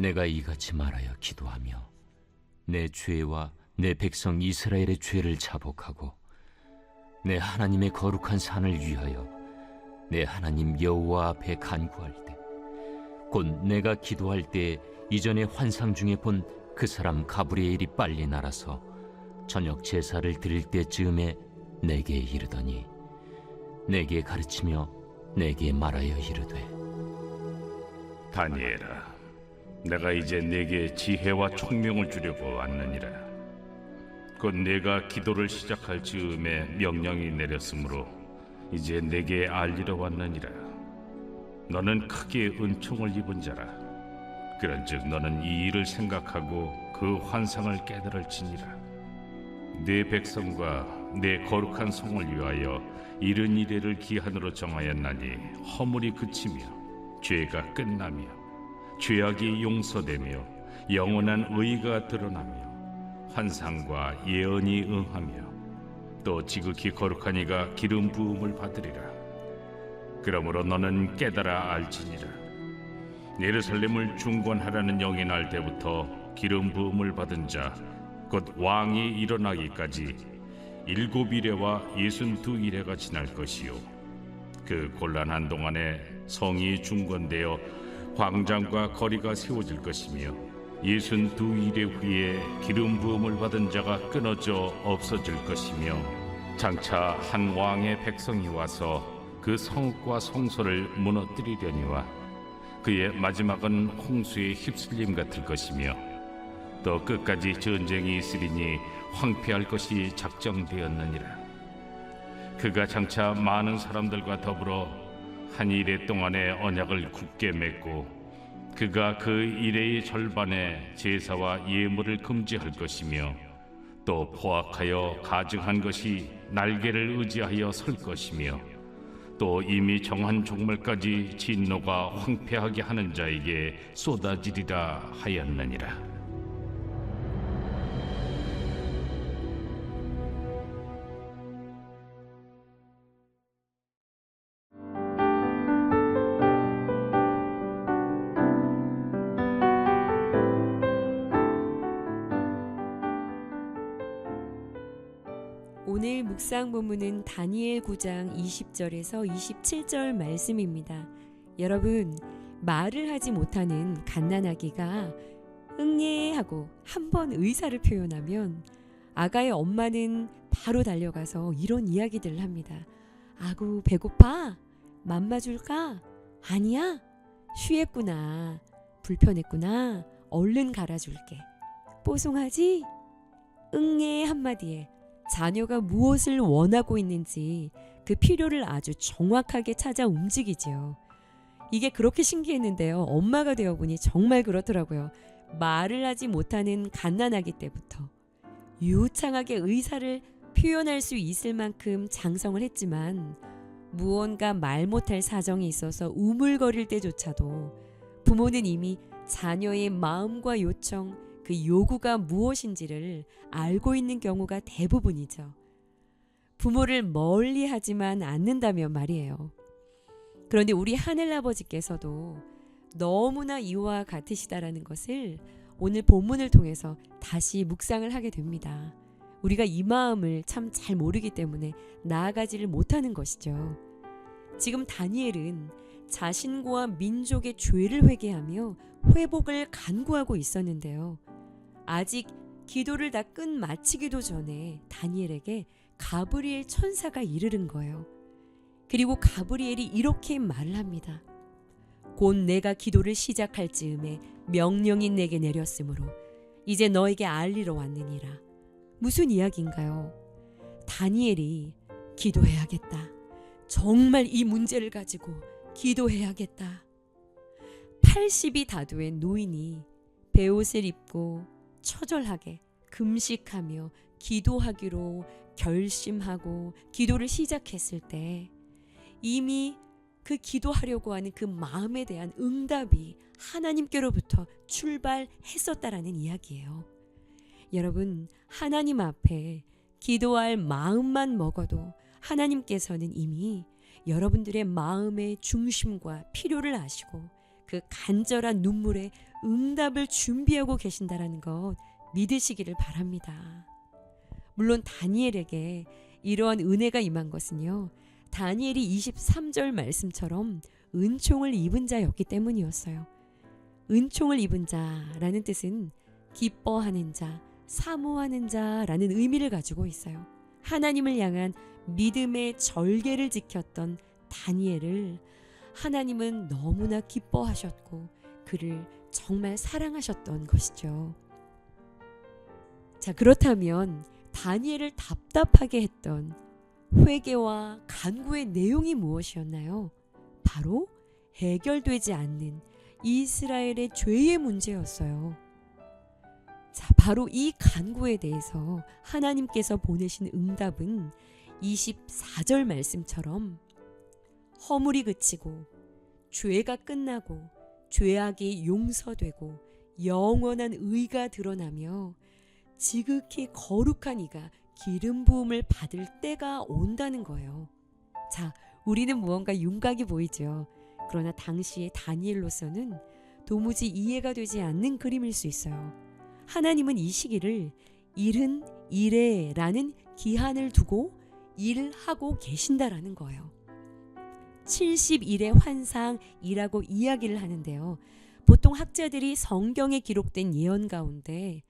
내가 이같이 말하여 기도하며 내 죄와 내 백성 이스라엘의 죄를 자복하고 내 하나님의 거룩한 산을 위하여 내 하나님 여호와 앞에 간구할 때, 곧 내가 기도할 때 이전에 환상 중에 본 그 사람 가브리엘이 빨리 날아서 저녁 제사를 드릴 때쯤에 내게 이르더니 내게 가르치며 내게 말하여 이르되, 다니엘아, 내가 이제 내게 지혜와 총명을 주려고 왔느니라. 곧 내가 기도를 시작할 즈음에 명령이 내렸으므로 이제 내게 알리러 왔느니라. 너는 크게 은총을 입은 자라. 그런즉 너는 이 일을 생각하고 그 환상을 깨달을지니라. 내 백성과 내 거룩한 성을 위하여 이른 이래를 기한으로 정하였나니 허물이 그치며 죄가 끝나며 죄악이 용서되며 영원한 의가 드러나며 환상과 예언이 응하며 또 지극히 거룩한 이가 기름 부음을 받으리라. 그러므로 너는 깨달아 알지니라. 예루살렘을 중건하라는 영이 날 때부터 기름 부음을 받은 자 곧 왕이 일어나기까지 7이레와 62이레가 지날 것이요, 그 곤란한 동안에 성이 중건되어 광장과 거리가 세워질 것이며 62이레 후에 기름 부음을 받은 자가 끊어져 없어질 것이며, 장차 한 왕의 백성이 와서 그 성읍과 성소를 무너뜨리려니와 그의 마지막은 홍수에 휩쓸림 같을 것이며, 또 끝까지 전쟁이 있으리니 황폐할 것이 작정되었느니라. 그가 장차 많은 사람들과 더불어 한 이레 동안의 언약을 굳게 맺고 그가 그 이레의 절반에 제사와 예물을 금지할 것이며, 또 포악하여 가증한 것이 날개를 의지하여 설 것이며, 또 이미 정한 종말까지 진노가 황폐하게 하는 자에게 쏟아지리라 하였느니라. 오늘 묵상 본문은 다니엘 9장 20절에서 27절 말씀입니다. 여러분, 말을 하지 못하는 갓난아기가 응애하고 한번 의사를 표현하면 아가의 엄마는 바로 달려가서 이런 이야기들을 합니다. 아구 배고파? 맘마 줄까? 아니야? 쉬했구나. 불편했구나. 얼른 갈아줄게. 뽀송하지? 응애 한마디에 자녀가 무엇을 원하고 있는지 그 필요를 아주 정확하게 찾아 움직이죠. 이게 그렇게 신기했는데요. 엄마가 되어보니 정말 그렇더라고요. 말을 하지 못하는 갓난아기 때부터 유창하게 의사를 표현할 수 있을 만큼 장성을 했지만, 무언가 말 못할 사정이 있어서 우물거릴 때조차도 부모는 이미 자녀의 마음과 요청, 그 요구가 무엇인지를 알고 있는 경우가 대부분이죠. 부모를 멀리하지만 않는다면 말이에요. 그런데 우리 하늘아버지께서도 너무나 이와 같으시다라는 것을 오늘 본문을 통해서 다시 묵상을 하게 됩니다. 우리가 이 마음을 참 잘 모르기 때문에 나아가지를 못하는 것이죠. 지금 다니엘은 자신과 민족의 죄를 회개하며 회복을 간구하고 있었는데요. 아직 기도를 다 끝마치기도 전에 다니엘에게 가브리엘 천사가 이르는 거예요. 그리고 가브리엘이 이렇게 말을 합니다. 곧 내가 기도를 시작할 즈음에 명령이 내게 내렸으므로 이제 너에게 알리러 왔느니라. 무슨 이야기인가요? 다니엘이 기도해야겠다. 정말 이 문제를 가지고 기도해야겠다. 80이 다 된 노인이 베옷을 입고 처절하게 금식하며 기도하기로 결심하고 기도를 시작했을 때 이미 그 기도하려고 하는 그 마음에 대한 응답이 하나님께로부터 출발했었다라는 이야기예요. 여러분, 하나님 앞에 기도할 마음만 먹어도 하나님께서는 이미 여러분들의 마음의 중심과 필요를 아시고 그 간절한 눈물에 응답을 준비하고 계신다라는 것 믿으시기를 바랍니다. 물론 다니엘에게 이러한 은혜가 임한 것은요, 다니엘이 23절 말씀처럼 은총을 입은 자였기 때문이었어요. 은총을 입은 자라는 뜻은 기뻐하는 자, 사모하는 자라는 의미를 가지고 있어요. 하나님을 향한 믿음의 절개를 지켰던 다니엘을 하나님은 너무나 기뻐하셨고 그를 정말 사랑하셨던 것이죠. 자, 그렇다면 다니엘을 답답하게 했던 회개와 간구의 내용이 무엇이었나요? 바로 해결되지 않는 이스라엘의 죄의 문제였어요. 자, 바로 이 간구에 대해서 하나님께서 보내신 응답은 24절 말씀처럼 허물이 그치고 죄가 끝나고 죄악이 용서되고 영원한 의가 드러나며 지극히 거룩한 이가 기름 부음을 받을 때가 온다는 거예요. 자, 우리는 무언가 윤곽이 보이죠. 그러나 당시의 다니엘로서는 도무지 이해가 되지 않는 그림일 수 있어요. 하나님은 이 시기를 일은 이래라는 기한을 두고 일하고 계신다라는 거예요. 70일의 환상이라고 이야기를 하는데요. 보통 학자들이 성경에 기록된 예언 가운데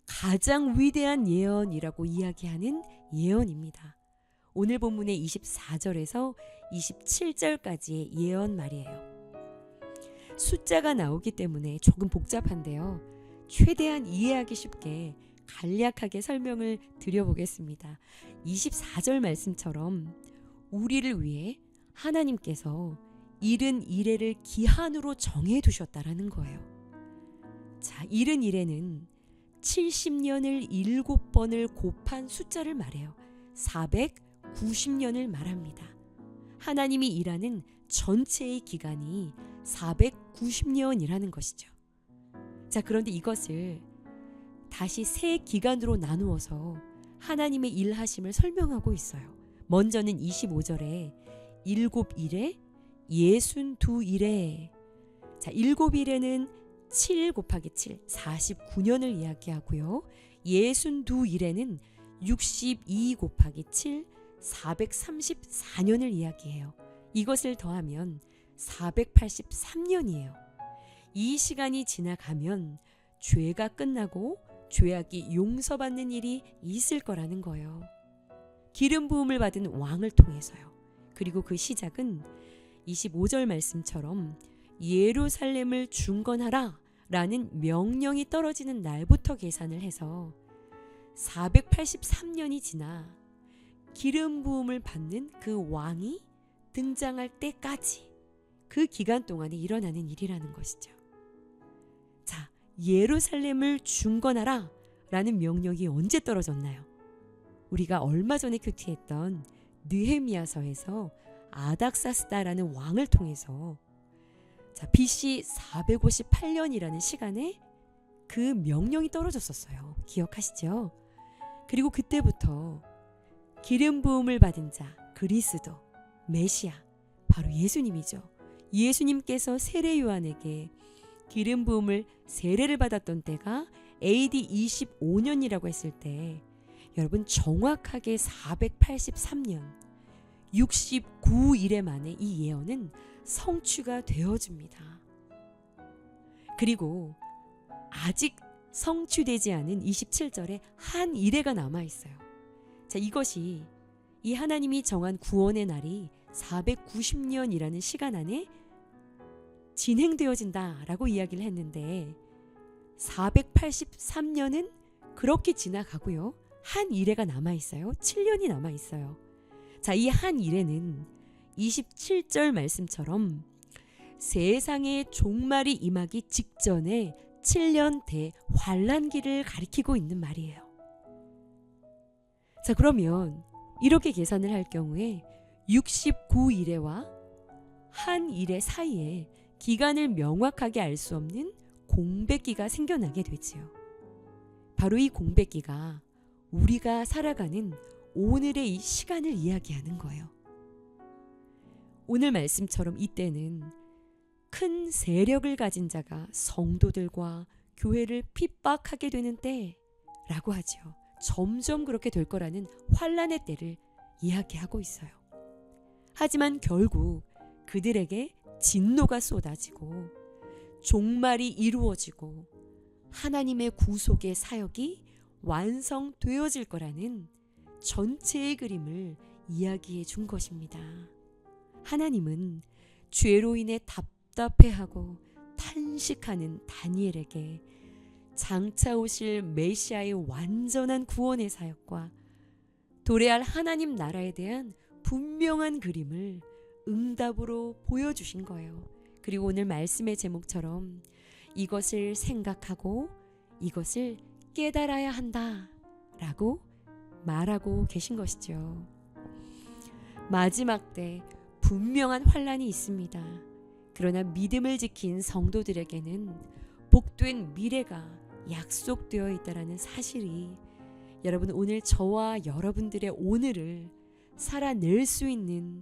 가장 위대한 예언이라고 이야기하는 예언입니다. 오늘 본문의 24절에서 27절까지의 예언 말이에요. 숫자가 나오기 때문에 조금 복잡한데요. 최대한 이해하기 쉽게 간략하게 설명을 드려보겠습니다. 24절 말씀처럼 우리를 위해 하나님께서 71회를 기한으로 정해두셨다라는 거예요. 자, 71회는 70년을 7번을 곱한 숫자를 말해요. 490년을 말합니다. 하나님이 일하는 전체의 기간이 490년이라는 것이죠. 자, 그런데 이것을 다시 세 기간으로 나누어서 하나님의 일하심을 설명하고 있어요. 먼저는 25절에 7일에 62일에, 자, 7일에는 7 곱하기 7, 49년을 이야기하고요. 62일에는 62 곱하기 7, 434년을 이야기해요. 이것을 더하면 483년이에요. 이 시간이 지나가면 죄가 끝나고 죄악이 용서받는 일이 있을 거라는 거예요. 기름 부음을 받은 왕을 통해서요. 그리고 그 시작은 25절 말씀처럼 예루살렘을 중건하라 라는 명령이 떨어지는 날부터 계산을 해서 483년이 지나 기름 부음을 받는 그 왕이 등장할 때까지 그 기간 동안에 일어나는 일이라는 것이죠. 자, 예루살렘을 중건하라 라는 명령이 언제 떨어졌나요? 우리가 얼마 전에 큐티했던 느헤미야서에서 아닥사스다라는 왕을 통해서, 자, BC 458년이라는 시간에 그 명령이 떨어졌었어요. 기억하시죠? 그리고 그때부터 기름 부음을 받은 자 그리스도 메시아, 바로 예수님이죠. 예수님께서 세례 요한에게 기름 부음을 세례를 받았던 때가 AD 25년이라고 했을 때, 여러분 정확하게 483년 69일에 만에 이 예언은 성취가 되어집니다. 그리고 아직 성취되지 않은 27절에 한 일회가 남아있어요. 자, 이것이 이 하나님이 정한 구원의 날이 490년이라는 시간 안에 진행되어진다라고 이야기를 했는데, 483년은 그렇게 지나가고요. 한 일회가 남아있어요. 7년이 남아있어요. 자, 이 한 일회는 27절 말씀처럼 세상의 종말이 임하기 직전에 7년 대환란기를 가리키고 있는 말이에요. 자, 그러면 이렇게 계산을 할 경우에 69일에와 한 일회 사이에 기간을 명확하게 알 수 없는 공백기가 생겨나게 되지요. 바로 이 공백기가 우리가 살아가는 오늘의 이 시간을 이야기하는 거예요. 오늘 말씀처럼 이때는 큰 세력을 가진 자가 성도들과 교회를 핍박하게 되는 때라고 하죠. 점점 그렇게 될 거라는 환란의 때를 이야기하고 있어요. 하지만 결국 그들에게 진노가 쏟아지고 종말이 이루어지고 하나님의 구속의 사역이 완성되어질 거라는 전체의 그림을 이야기해 준 것입니다. 하나님은 죄로 인해 답답해하고 탄식하는 다니엘에게 장차 오실 메시아의 완전한 구원의 사역과 도래할 하나님 나라에 대한 분명한 그림을 응답으로 보여주신 거예요. 그리고 오늘 말씀의 제목처럼 이것을 생각하고 이것을 깨달아야 한다 라고 말하고 계신 것이죠. 마지막 때 분명한 환란이 있습니다. 그러나 믿음을 지킨 성도들에게는 복된 미래가 약속되어 있다라는 사실이 여러분 오늘 저와 여러분들의 오늘을 살아낼 수 있는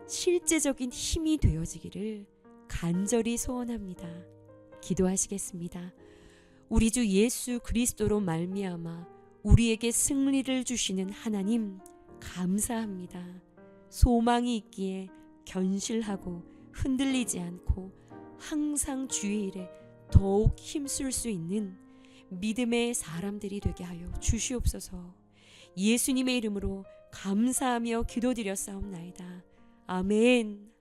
실제적인 힘이 되어지기를 간절히 소원합니다. 기도하시겠습니다. 우리 주 예수 그리스도로 말미암아 우리에게 승리를 주시는 하나님 감사합니다. 소망이 있기에 견실하고 흔들리지 않고 항상 주의 일에 더욱 힘쓸 수 있는 믿음의 사람들이 되게 하여 주시옵소서. 예수님의 이름으로 감사하며 기도드렸사옵나이다. 아멘.